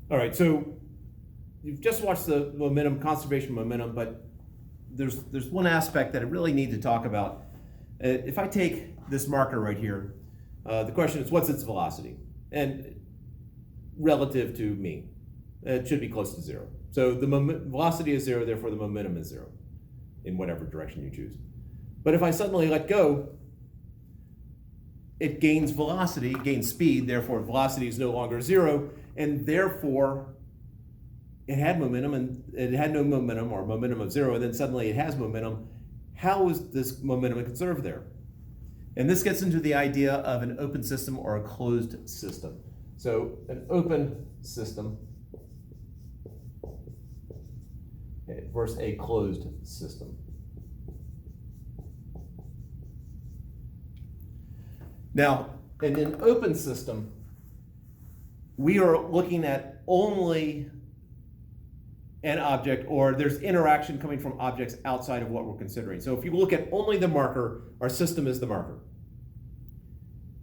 All right, so you've just watched the momentum, conservation momentum, but there's one aspect that I really need to talk about. If I take this marker right here, the question is, what's its velocity? And relative to me, it should be close to zero. So the velocity is zero, therefore the momentum is zero in whatever direction you choose. But if I suddenly let go, it gains velocity, it gains speed, therefore velocity is no longer zero, and therefore it had momentum and it had no momentum, or momentum of zero, and then suddenly it has momentum. How is this momentum conserved there? And this gets into the idea of an open system or a closed system. So an open system versus a closed system. Now, in an open system, we are looking at only an object, or there's interaction coming from objects outside of what we're considering. So if you look at only the marker, our system is the marker.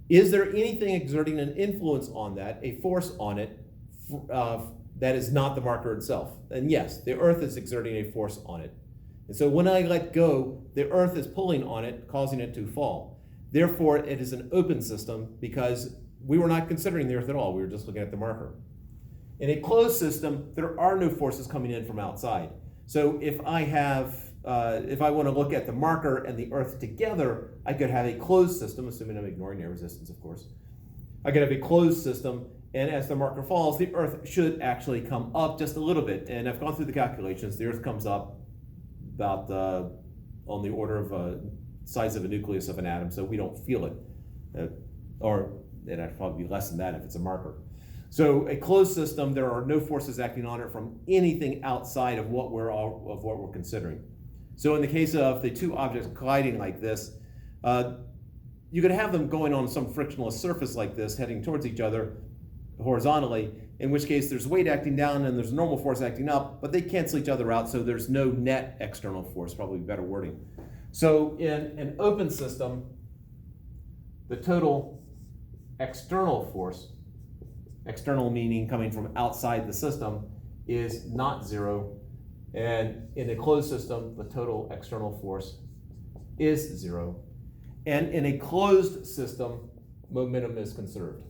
Is there anything exerting an influence on that, a force on it, that is not the marker itself? And yes, the Earth is exerting a force on it. And so when I let go, the Earth is pulling on it, causing it to fall. Therefore, it is an open system because we were not considering the Earth at all. We were just looking at the marker. In a closed system, there are no forces coming in from outside. So if I want to look at the marker and the Earth together, I could have a closed system, assuming I'm ignoring air resistance, of course. I could have a closed system, and as the marker falls, the Earth should actually come up just a little bit. And I've gone through the calculations. The Earth comes up about on the order of size of a nucleus of an atom, so we don't feel it. And it'd probably be less than that if it's a marker. So a closed system, there are no forces acting on it from anything outside of what we're considering. So in the case of the two objects colliding like this, you could have them going on some frictionless surface like this, heading towards each other horizontally, in which case there's weight acting down and there's normal force acting up, but they cancel each other out, so there's no net external force, probably better wording. So in an open system, the total external force, external meaning coming from outside the system, is not zero. And in a closed system, the total external force is zero. And in a closed system, momentum is conserved.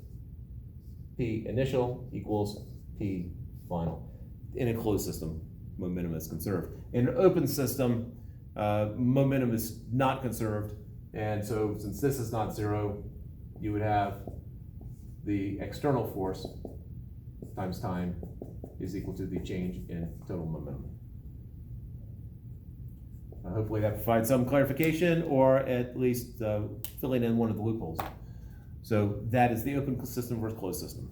P initial equals P final. In a closed system, momentum is conserved. In an open system, momentum is not conserved. And so since this is not zero, you would have the external force times time is equal to the change in total momentum. Hopefully that provides some clarification, or at least filling in one of the loopholes. So that is the open system versus closed system.